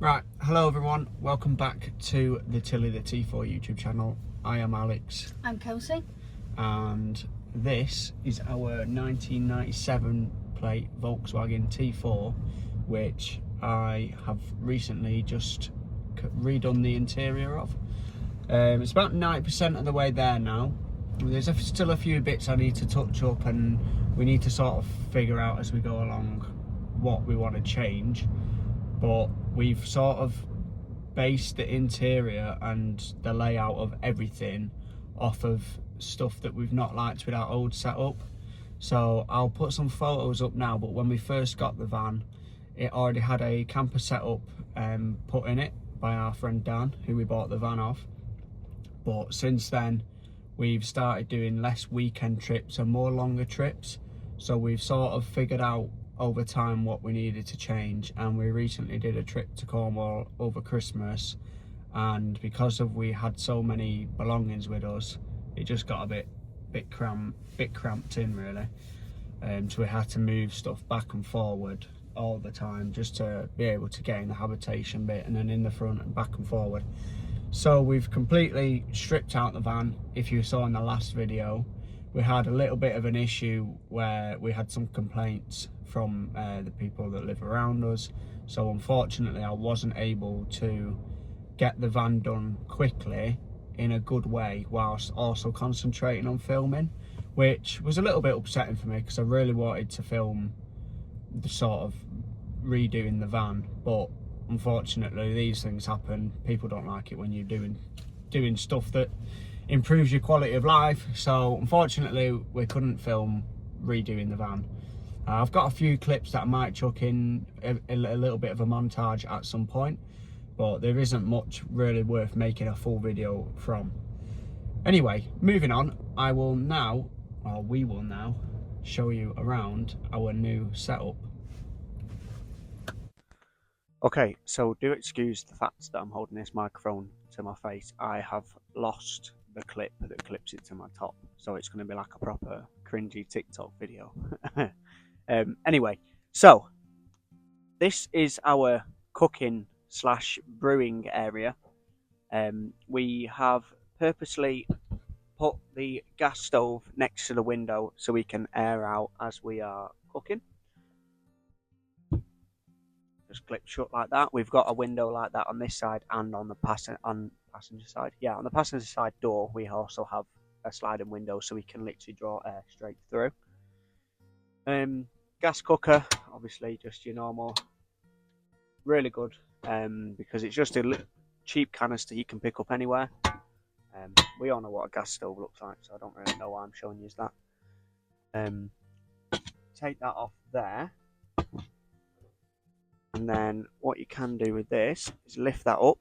Right, hello everyone, welcome back to the Tilly the T4 YouTube channel. I am Alex. I'm Kelsey. And this is our 1997 plate Volkswagen T4, which I have recently just redone the interior of. It's about 90% of the way there now. There's still a few bits I need to touch up, and we need to sort of figure out as we go along what we want to change. But we've sort of based the interior and the layout of everything off of stuff that we've not liked with our old setup. So I'll put some photos up now, but when we first got the van, it already had a camper setup put in it by our friend Dan, who we bought the van off. But since then, we've started doing less weekend trips and more longer trips. So we've sort of figured out over time what we needed to change, and we recently did a trip to Cornwall over Christmas, and because we had so many belongings with us, it just got a bit cramped in really. So we had to move stuff back and forward all the time just to be able to get in the habitation bit and then in the front and back and forward. So we've completely stripped out the van. If you saw in the last video, we had a little bit of an issue where we had some complaints from the people that live around us. So unfortunately I wasn't able to get the van done quickly in a good way whilst also concentrating on filming, which was a little bit upsetting for me because I really wanted to film the sort of redoing the van. But unfortunately these things happen. People don't like it when you're doing stuff that improves your quality of life. So unfortunately we couldn't film redoing the van. I've got a few clips that I might chuck in a little bit of a montage at some point, but there isn't much really worth making a full video from. Anyway, moving on, we will now show you around our new setup. Okay, so do excuse the fact that I'm holding this microphone to my face. I have lost the clip that clips it to my top, so it's going to be like a proper cringy TikTok video. Anyway, so this is our cooking / brewing area. We have purposely put the gas stove next to the window so we can air out as we are cooking. Just clip shut like that. We've got a window like that on this side and on the passenger side. Yeah, on the passenger side door we also have a sliding window so we can literally draw air straight through. Gas cooker, obviously just your normal, really good, because it's just a cheap canister you can pick up anywhere. We all know what a gas stove looks like, so I don't really know why I'm showing you that. Take that off there, and then what you can do with this is lift that up,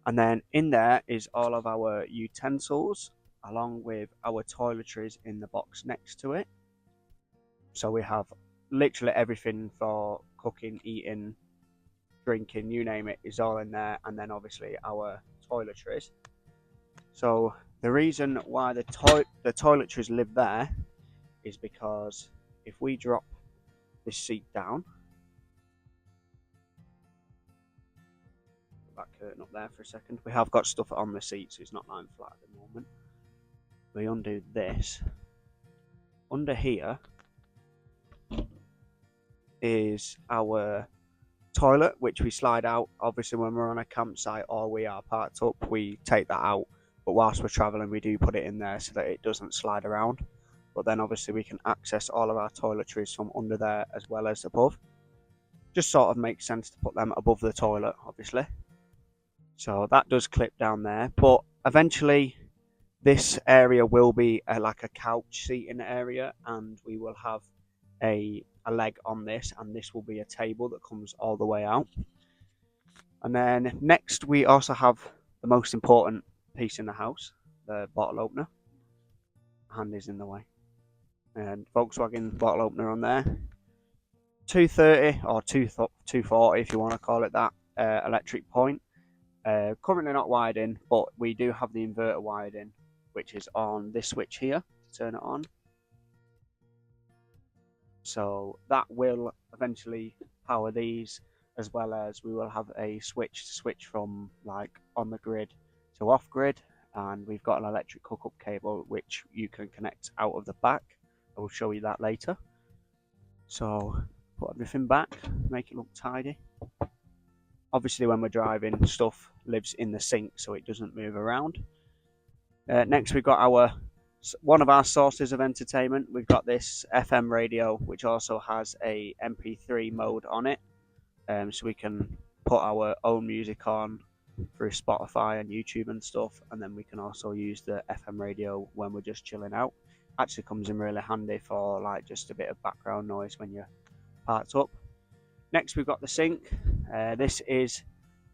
and then in there is all of our utensils along with our toiletries in the box next to it. So we have literally everything for cooking, eating, drinking, you name it, is all in there. And then obviously our toiletries. So the reason why the toiletries live there is because if we drop this seat down, put that curtain up there for a second, we have got stuff on the seat, so it's not lying flat at the moment. We undo this. Under here is our toilet, which we slide out. Obviously when we're on a campsite or we are parked up, we take that out, but whilst we're traveling we do put it in there so that it doesn't slide around. But then obviously we can access all of our toiletries from under there as well as above. Just sort of makes sense to put them above the toilet, obviously. So that does clip down there, but eventually this area will be like a couch seating area, and we will have a leg on this, and this will be a table that comes all the way out. And then next we also have the most important piece in the house, the bottle opener. Hand is in the way. And Volkswagen bottle opener on there. 230 or 240 if you want to call it that, electric point. Currently not wired in, but we do have the inverter wired in, which is on this switch here to turn it on. So that will eventually power these, as well as we will have a switch from like on the grid to off grid, and we've got an electric hookup cable which you can connect out of the back. I will show you that later. So put everything back, make it look tidy. Obviously when we're driving, stuff lives in the sink so it doesn't move around. Next we've got one of our sources of entertainment. We've got this FM radio which also has a MP3 mode on it, so we can put our own music on through Spotify and YouTube and stuff, and then we can also use the FM radio when we're just chilling out. Actually comes in really handy for like just a bit of background noise when you're parked up. Next we've got the sink. This is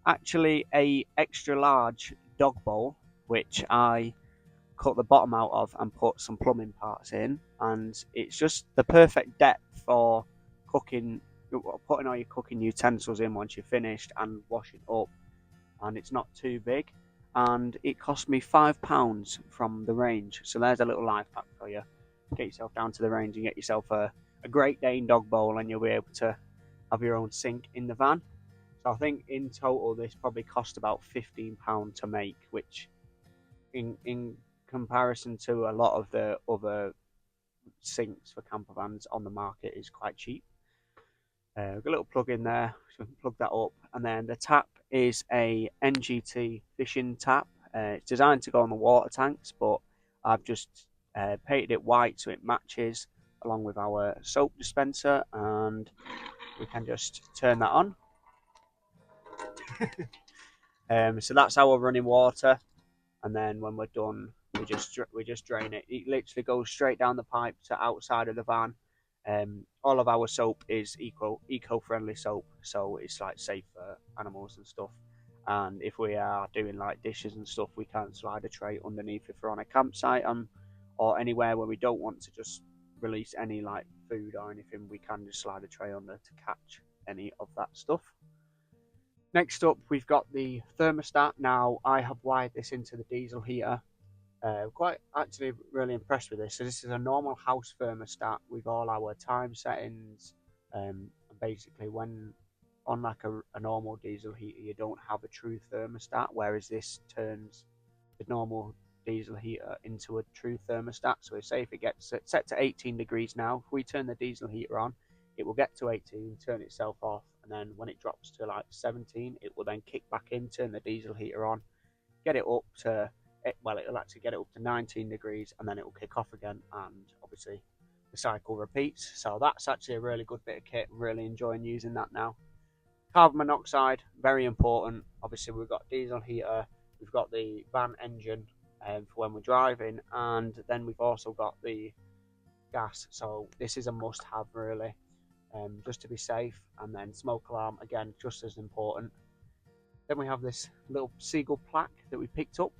actually a extra large dog bowl which I cut the bottom out of and put some plumbing parts in, and it's just the perfect depth for cooking, putting all your cooking utensils in once you're finished and washing up, and it's not too big, and it cost me £5 from the range. So there's a little life hack for you. Get yourself down to the range and get yourself a Great Dane dog bowl, and you'll be able to have your own sink in the van. So I think in total this probably cost about £15 to make, which in comparison to a lot of the other sinks for camper vans on the market is quite cheap. We've got a little plug in there, so we can plug that up, and then the tap is a NGT fishing tap. It's designed to go on the water tanks, but I've just painted it white so it matches along with our soap dispenser, and we can just turn that on. So that's our running water, and then when we're done we just drain it. It literally goes straight down the pipe to outside of the van. All of our soap is eco-friendly soap, so it's like safe for animals and stuff. And if we are doing like dishes and stuff, we can slide a tray underneath if we're on a campsite or anywhere where we don't want to just release any like food or anything. We can just slide a tray under to catch any of that stuff. Next up, we've got the thermostat. Now I have wired this into the diesel heater. Quite actually really impressed with this. So this is a normal house thermostat with all our time settings. Basically, when on like a normal diesel heater, you don't have a true thermostat, whereas this turns the normal diesel heater into a true thermostat. So say if it gets set to 18 degrees now, if we turn the diesel heater on, it will get to 18, turn itself off, and then when it drops to like 17, it will then kick back in, turn the diesel heater on, get it up to, well, it'll actually get it up to 19 degrees, and then it will kick off again, and obviously the cycle repeats. So that's actually a really good bit of kit. Really enjoying using that now. Carbon monoxide, very important. Obviously we've got diesel heater, we've got the van engine for when we're driving, and then we've also got the gas. So this is a must-have really, just to be safe. And then smoke alarm, again, just as important. Then we have this little seagull plaque that we picked up,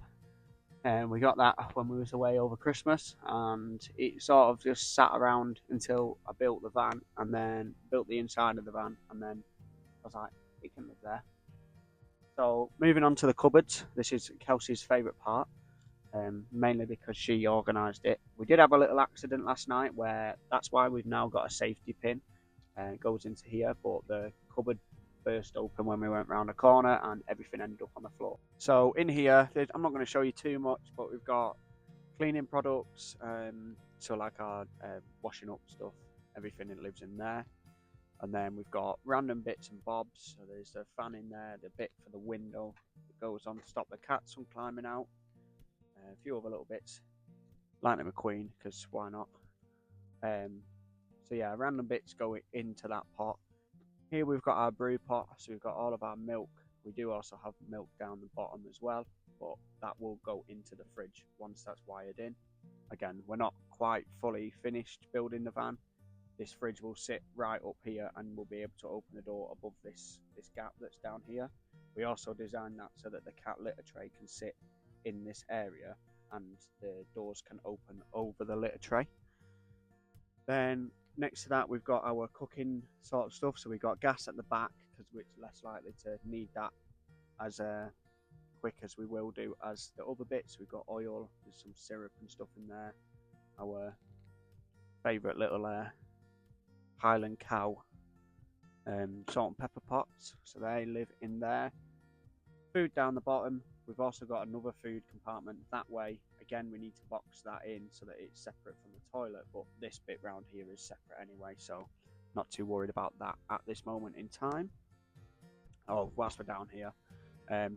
and we got that when we was away over Christmas, and it sort of just sat around until I built the van, and then built the inside of the van, and then I was like, it can live there. So moving on to the cupboards, this is Kelsey's favourite part, mainly because she organised it. We did have a little accident last night where that's why we've now got a safety pin, it goes into here, but the cupboard burst open when we went round a corner and everything ended up on the floor. So in here, I'm not going to show you too much, but we've got cleaning products, so like our washing up stuff, everything that lives in there. And then we've got random bits and bobs. So there's a fan in there, the bit for the window that goes on to stop the cats from climbing out, a few other little bits, Lightning McQueen, because why not. So yeah, random bits go into that pot. Here we've got our brew pot, so we've got all of our milk. We do also have milk down the bottom as well, but that will go into the fridge once that's wired in. Again, we're not quite fully finished building the van. This fridge will sit right up here, and we'll be able to open the door above this gap that's down here. We also designed that so that the cat litter tray can sit in this area, and the doors can open over the litter tray. Then next to that, we've got our cooking sort of stuff. So we've got gas at the back, because we're less likely to need that as quick as we will do as the other bits. We've got oil, there's some syrup and stuff in there. Our favourite little Highland cow salt and pepper pots, so they live in there. Food down the bottom. We've also got another food compartment that way. Again, we need to box that in so that it's separate from the toilet, but this bit round here is separate anyway, so not too worried about that at this moment in time. Oh, whilst we're down here,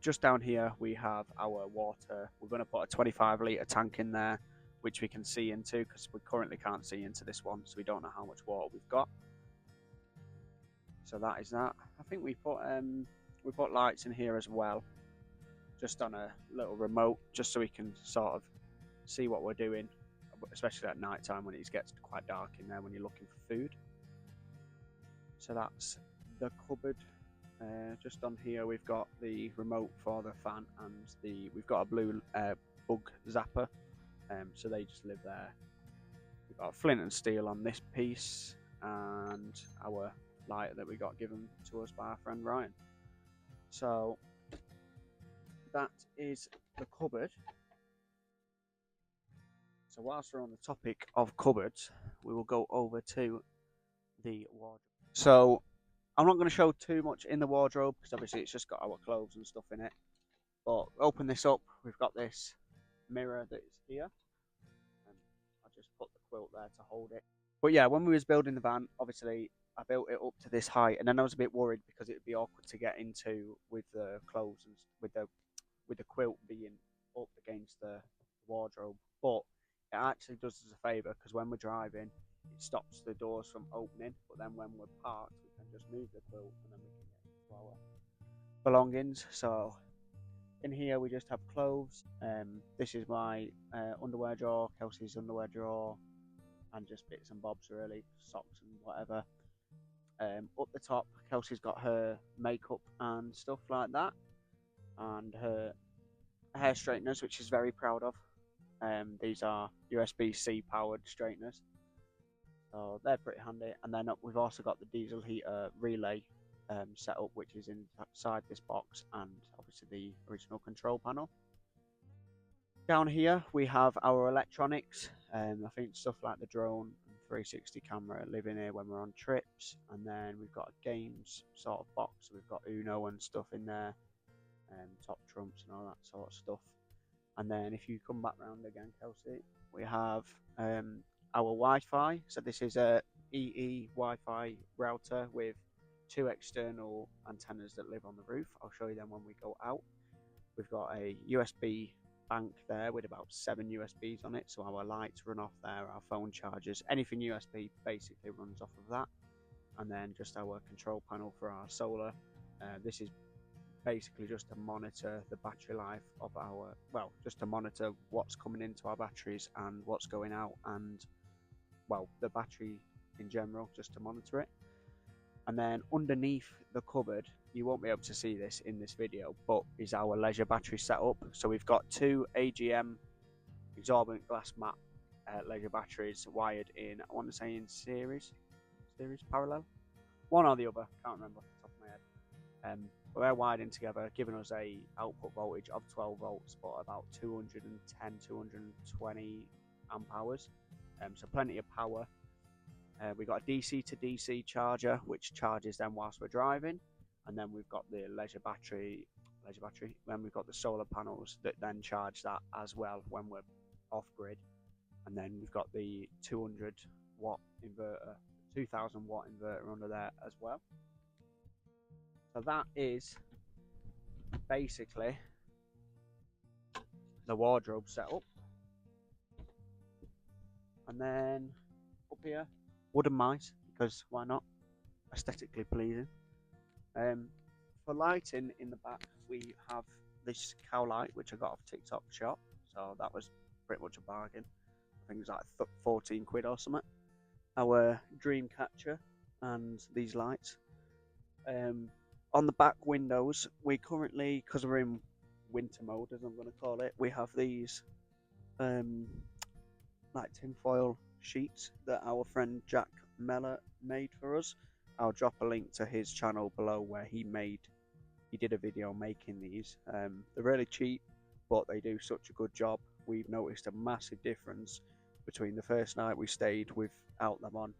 just down here we have our water. We're going to put a 25-litre tank in there, which we can see into, because we currently can't see into this one, so we don't know how much water we've got. So that is that. I think we put lights in here as well, just on a little remote, just so we can sort of see what we're doing, especially at night time when it gets quite dark in there when you're looking for food. So that's the cupboard. Just on here we've got the remote for the fan, and we've got a blue bug zapper, so they just live there. We've got flint and steel on this piece, and our lighter that we got given to us by our friend Ryan. So that is the cupboard. So whilst we're on the topic of cupboards, we will go over to the wardrobe. So I'm not going to show too much in the wardrobe, because obviously it's just got our clothes and stuff in it. But open this up, we've got this mirror that is here. And I just put the quilt there to hold it. But yeah, when we was building the van, obviously I built it up to this height, and then I was a bit worried because it would be awkward to get into with the clothes and with the quilt being up against the wardrobe. But it actually does us a favour, because when we're driving, it stops the doors from opening. But then when we're parked, we can just move the quilt and then we can get into our belongings. So in here we just have clothes. This is my underwear drawer, Kelsey's underwear drawer, and just bits and bobs really, socks and whatever. Up the top, Kelsey's got her makeup and stuff like that, and her hair straighteners, which she's very proud of. These are USB-C powered straighteners, so they're pretty handy. And then we've also got the diesel heater relay setup, which is inside this box, and obviously the original control panel. Down here we have our electronics. I think stuff like the drone and 360 camera live in here when we're on trips. And then we've got a games sort of box. So we've got Uno and stuff in there, top trumps and all that sort of stuff. And then if you come back round again, Kelsey, we have our Wi-Fi. So this is a EE Wi-Fi router with 2 external antennas that live on the roof. I'll show you them when we go out. We've got a USB bank there with about 7 USBs on it, so our lights run off there, our phone chargers, anything USB basically runs off of that. And then just our control panel for our solar. This is basically just to monitor the battery life of our, well, just to monitor what's coming into our batteries and what's going out, and well, the battery in general, just to monitor it. And then underneath the cupboard, you won't be able to see this in this video, but is our leisure battery setup. So we've got 2 AGM exorbitant glass mat leisure batteries wired in, I want to say in series parallel, one or the other, can't remember off the top of my head. But they're wired in together, giving us a output voltage of 12 volts, but about 210, 220 amp hours. So plenty of power. We've got a DC to DC charger, which charges them whilst we're driving. And then we've got the leisure battery. Then we've got the solar panels that then charge that as well when we're off grid. And then we've got the 200 watt inverter, 2000 watt inverter under there as well. So that is basically the wardrobe setup. And then up here, wooden mice, because why not? Aesthetically pleasing. For lighting in the back, we have this cow light, which I got off TikTok shop, so that was pretty much a bargain. I think it was like 14 quid or something. Our dream catcher and these lights. On the back windows, we currently, because we're in winter mode, as I'm going to call it, we have these like tinfoil sheets that our friend Jack Meller made for us. I'll drop a link to his channel below where he did a video making these. They're really cheap, but they do such a good job. We've noticed a massive difference between the first night we stayed without them on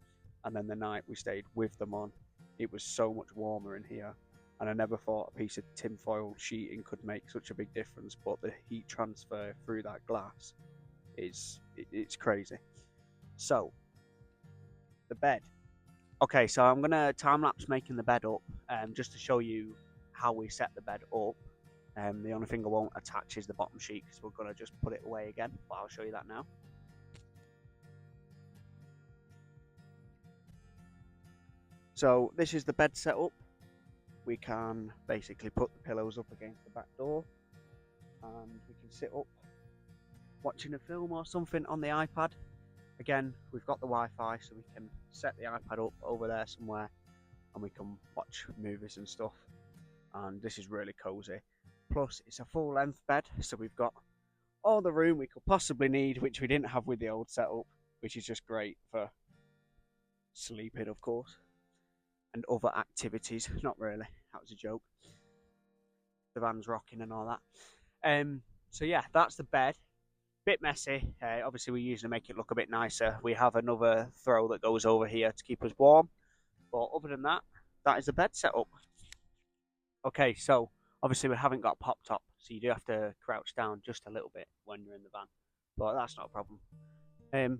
and then the night we stayed with them on it was so much warmer in here. And I never thought a piece of tinfoil sheeting could make such a big difference, but the heat transfer through that glass it's crazy. So, the bed. Okay, so I'm gonna time lapse making the bed up, just to show you how we set the bed up. The only thing I won't attach is the bottom sheet because we're gonna just put it away again. But I'll show you that now. So this is the bed setup. We can basically put the pillows up against the back door, and we can sit up watching a film or something on the iPad. Again, we've got the Wi-Fi, so we can set the iPad up over there somewhere and we can watch movies and stuff. And this is really cozy. Plus, it's a full length bed, so we've got all the room we could possibly need, which we didn't have with the old setup, which is just great for sleeping, of course, and other activities. Not really, that was a joke. The van's rocking and all that. So yeah, that's the bed. Bit messy. Obviously, we usually make it look a bit nicer. We have another throw that goes over here to keep us warm. But other than that, that is the bed setup. Okay, so obviously we haven't got a pop top, so you do have to crouch down just a little bit when you're in the van. But that's not a problem.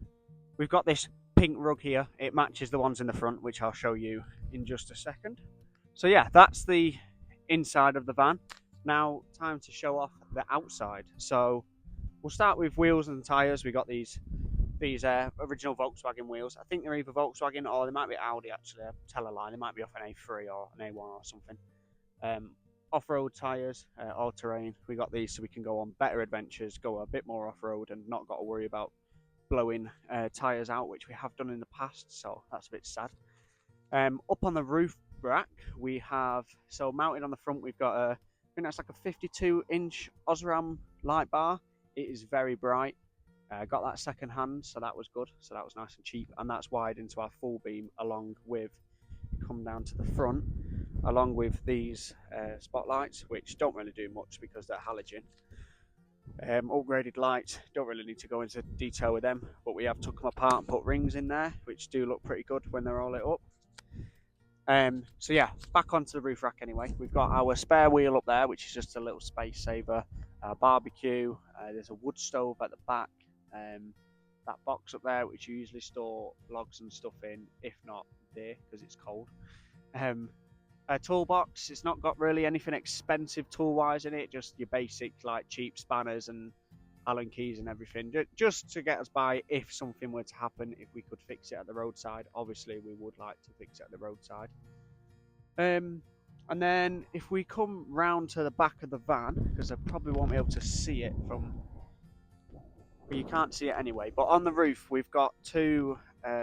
We've got this pink rug here. It matches the ones in the front, which I'll show you in just a second. So yeah, that's the inside of the van. Now, time to show off the outside. So we'll start with wheels and tyres. We got these original Volkswagen wheels. I think they're either Volkswagen or they might be Audi actually. I'll tell a lie. They might be off an A3 or an A1 or something. Off-road tyres, all-terrain. We got these so we can go on better adventures, go a bit more off-road and not got to worry about blowing tyres out, which we have done in the past, so that's a bit sad. Up on the roof rack, we have, so mounted on the front, we've got I think that's like a 52-inch Osram light bar. It is very bright. Got that second hand, so that was good. So that was nice and cheap, and that's wired into our full beam along with, come down to the front, along with these spotlights, which don't really do much because they're halogen. Upgraded lights, don't really need to go into detail with them, but we have took them apart and put rings in there, which do look pretty good when they're all lit up. So yeah, back onto the roof rack anyway. We've got our spare wheel up there, which is just a little space saver. Barbecue, there's a wood stove at the back, that box up there which you usually store logs and stuff in, if not beer because it's cold. A toolbox, it's not got really anything expensive tool wise in it, just your basic like cheap spanners and Allen keys and everything, just to get us by if something were to happen. If we could fix it at the roadside, obviously we would like to fix it at the roadside. And then if we come round to the back of the van, because I probably won't be able to see it from, well, you can't see it anyway, but on the roof we've got two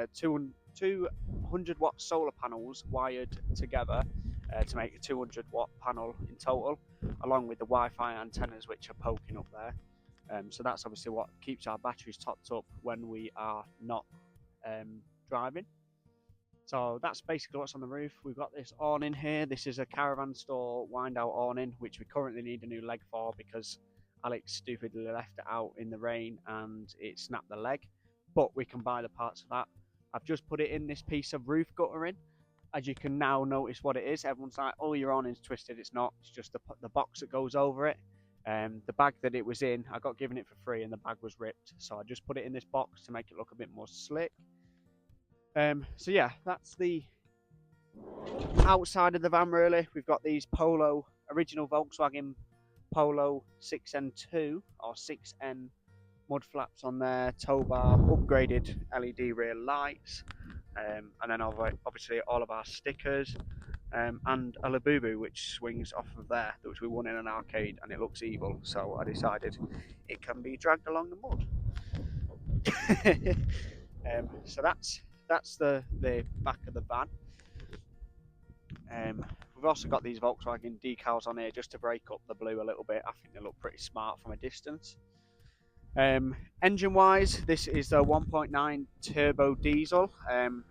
200 watt solar panels wired together to make a 200 watt panel in total, along with the Wi-Fi antennas which are poking up there. So that's obviously what keeps our batteries topped up when we are not driving. So that's basically what's on the roof. We've got this awning here. This is a caravan store wind out awning, which we currently need a new leg for because Alex stupidly left it out in the rain and it snapped the leg. But we can buy the parts of that. I've just put it in this piece of roof guttering. As you can now notice what it is. Everyone's like, oh, your awning's twisted. It's not. It's just the box that goes over it. The bag that it was in, I got given it for free and the bag was ripped. So I just put it in this box to make it look a bit more slick. So yeah, that's the outside of the van really. We've got these original Volkswagen Polo 6N2 or 6N mud flaps on there, tow bar, upgraded LED rear lights, and then obviously all of our stickers, and a Labubu which swings off of there, which we won in an arcade, and it looks evil, so I decided it can be dragged along the mud. So that's the back of the van. We've also got these Volkswagen decals on here just to break up the blue a little bit. I think they look pretty smart from a distance. Engine wise, this is a 1.9 turbo diesel.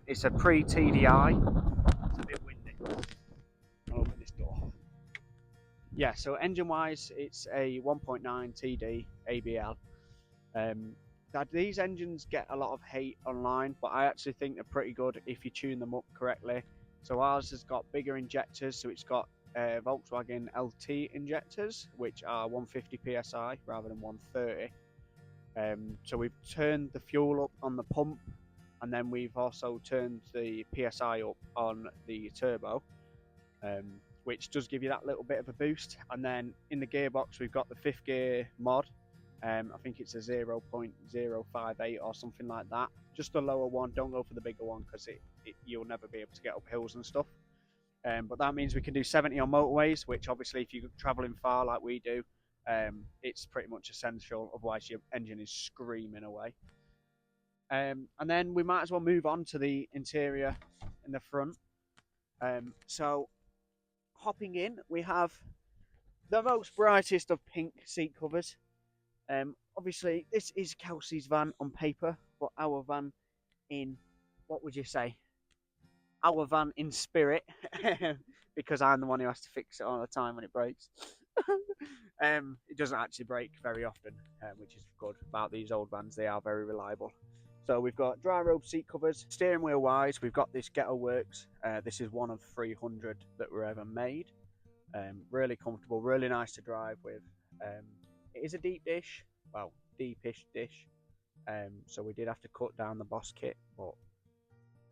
It's a pre-TDI. It's a bit windy. I'll open this door. Yeah, so engine wise, it's a 1.9 TD ABL. These engines get a lot of hate online, but I actually think they're pretty good if you tune them up correctly. So ours has got bigger injectors, so it's got Volkswagen LT injectors, which are 150 psi rather than 130. So we've turned the fuel up on the pump, and then we've also turned the psi up on the turbo, which does give you that little bit of a boost. And then in the gearbox, we've got the 5th gear mod. I think it's a 0.058 or something like that. Just the lower one. Don't go for the bigger one because you'll never be able to get up hills and stuff. But that means we can do 70 on motorways, which obviously if you're traveling far like we do, it's pretty much essential. Otherwise, your engine is screaming away. And then we might as well move on to the interior in the front. So hopping in, we have the most brightest of pink seat covers. Obviously, this is Kelsey's van on paper, but our van in, what would you say? Our van in spirit, because I'm the one who has to fix it all the time when it breaks. It doesn't actually break very often, which is good about these old vans. They are very reliable. So we've got dry robe seat covers. Steering wheel wise, we've got this Ghetto Works. This is one of 300 that were ever made. Really comfortable, really nice to drive with. It is a deep dish, well, deepish dish. So we did have to cut down the Boss kit, but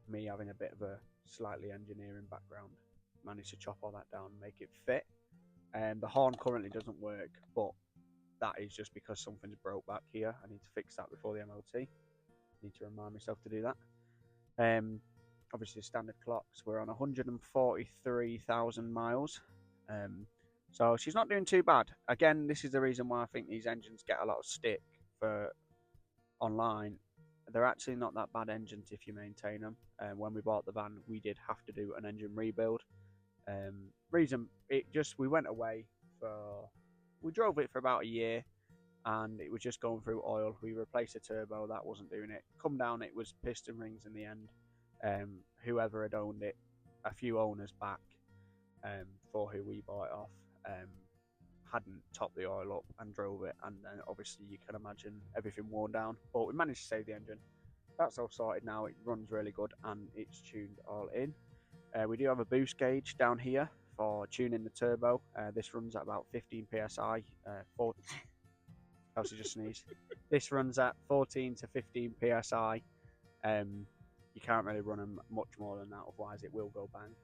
me having a bit of a slightly engineering background, managed to chop all that down and make it fit. The horn currently doesn't work, but that is just because something's broke back here. I need to fix that before the MOT. Need to remind myself to do that. Obviously standard clocks. We're on 143,000 miles. So she's not doing too bad. Again, this is the reason why I think these engines get a lot of stick for online. They're actually not that bad engines if you maintain them. When we bought the van, we did have to do an engine rebuild. We went away we drove it for about a year, and it was just going through oil. We replaced the turbo, that wasn't doing it. Come down, it was piston rings in the end. Whoever had owned it, a few owners back, for who we bought it off, hadn't topped the oil up and drove it, and then obviously you can imagine everything worn down, but we managed to save the engine. That's all sorted now. It runs really good and it's tuned all in. We do have a boost gauge down here for tuning the turbo. This runs at about 15 psi. Kelsey just sneezed. This runs at 14 to 15 psi. You can't really run them much more than that, otherwise it will go bang.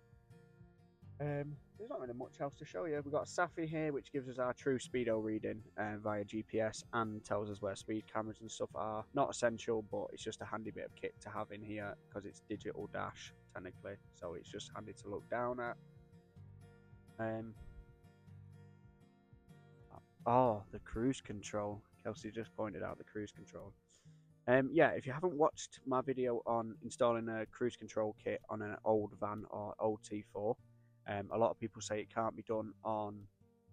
There's not really much else to show you. We've got a Safi here, which gives us our true speedo reading via GPS and tells us where speed cameras and stuff are. Not essential, but it's just a handy bit of kit to have in here because it's digital dash, technically. So it's just handy to look down at. The cruise control. Kelsey just pointed out the cruise control. If you haven't watched my video on installing a cruise control kit on an old van or old T4, a lot of people say it can't be done on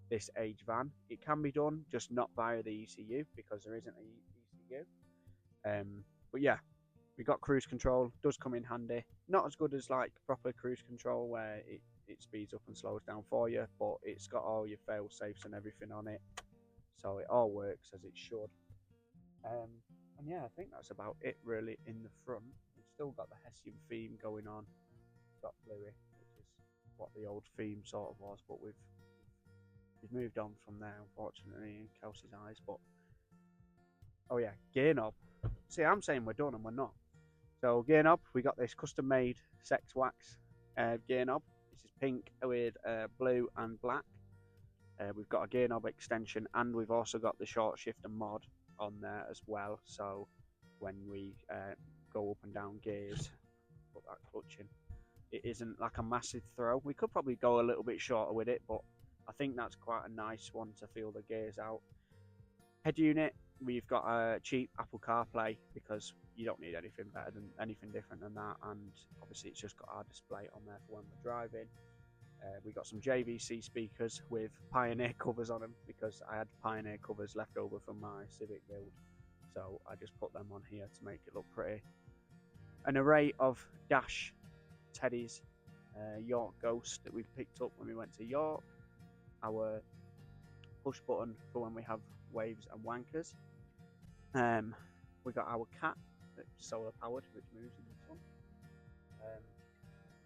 this age van. It can be done, just not via the ECU because there isn't an ECU. But yeah, we got cruise control. Does come in handy. Not as good as like proper cruise control where it speeds up and slows down for you, but it's got all your fail safes and everything on it, so it all works as it should. And yeah, I think that's about it really in the front. We've still got the Hessian theme going on. It's got Bluey, which is what the old theme sort of was, but we've moved on from there, unfortunately, in Kelsey's eyes. But oh yeah, gear knob. See, I'm saying we're done and we're not. So gear knob, we got this custom made Sex Wax gear knob. This is pink with blue and black. We've got a gear knob extension, and we've also got the short shifter mod on there as well. So when we go up and down gears, put that clutch in. It isn't like a massive throw. We could probably go a little bit shorter with it, but I think that's quite a nice one to feel the gears out. Head unit, we've got a cheap Apple CarPlay because you don't need anything better than anything different than that, and obviously it's just got our display on there for when we're driving. We got some JVC speakers with Pioneer covers on them because I had Pioneer covers left over from my Civic build, so I just put them on here to make it look pretty. An array of dash teddies, York Ghost that we picked up when we went to York. Our push button for when we have waves and wankers. We got our cat that's solar powered, which moves in this one.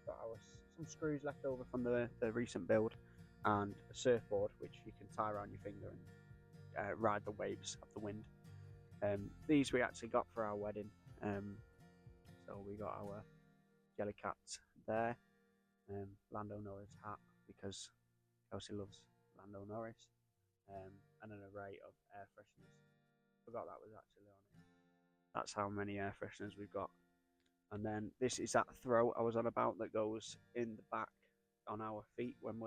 Got our some screws left over from the recent build, and a surfboard which you can tie around your finger and ride the waves of the wind. These we actually got for our wedding. So we got our jelly cats there. Lando Norris hat because Kelsey loves Lando Norris. And an array of air fresheners. Forgot that was actually on it. That's how many air fresheners we've got. And then this is that throw I was on about that goes in the back on our feet when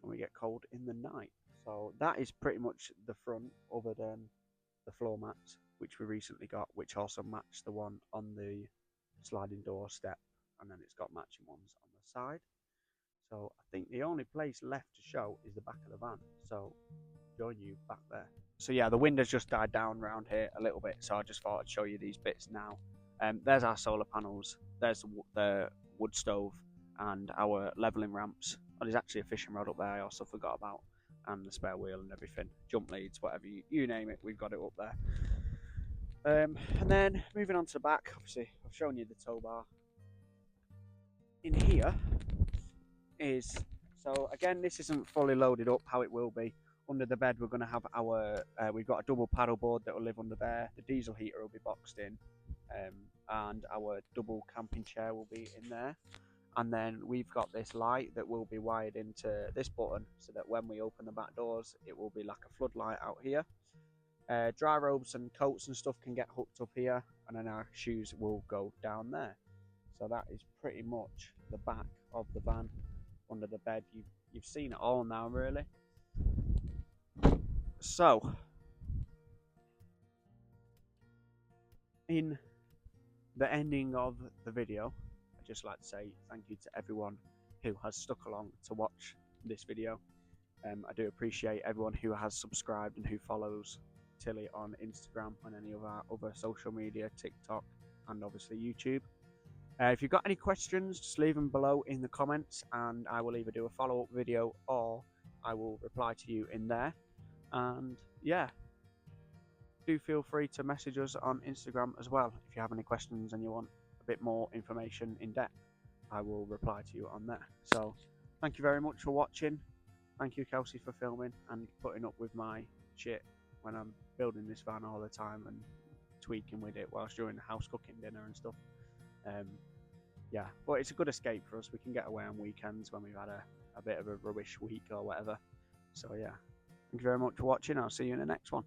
we get cold in the night. So that is pretty much the front, other than the floor mats which we recently got, which also match the one on the sliding door step, and then it's got matching ones on the side. So I think the only place left to show is the back of the van. So join you back there. So yeah, the wind has just died down around here a little bit, so I just thought I'd show you these bits now. There's our solar panels, there's the wood stove, and our levelling ramps. Oh, there's actually a fishing rod up there I also forgot about, and the spare wheel and everything, jump leads, whatever you name it, we've got it up there. And then moving on to the back, obviously I've shown you the tow bar. In here is, so again, this isn't fully loaded up how it will be. Under the bed we're going to have our, we've got a double paddle board that will live under there, the diesel heater will be boxed in, and our double camping chair will be in there. And then we've got this light that will be wired into this button, so that when we open the back doors it will be like a floodlight out here. Dry robes and coats and stuff can get hooked up here, and then our shoes will go down there. So that is pretty much the back of the van. Under the bed, you've seen it all now, really. So in the ending of the video, I'd just like to say thank you to everyone who has stuck along to watch this video. I do appreciate everyone who has subscribed and who follows Tilly on Instagram and any of our other social media, TikTok and obviously YouTube. If you've got any questions, just leave them below in the comments, and I will either do a follow-up video or I will reply to you in there. And yeah, do feel free to message us on Instagram as well if you have any questions and you want a bit more information in depth. I will reply to you on there. So thank you very much for watching. Thank you, Kelsey, for filming and putting up with my shit when I'm building this van all the time and tweaking with it whilst doing the house cooking dinner and stuff. Yeah, but it's a good escape for us. We can get away on weekends when we've had a bit of a rubbish week or whatever. So yeah, thank you very much for watching. I'll see you in the next one.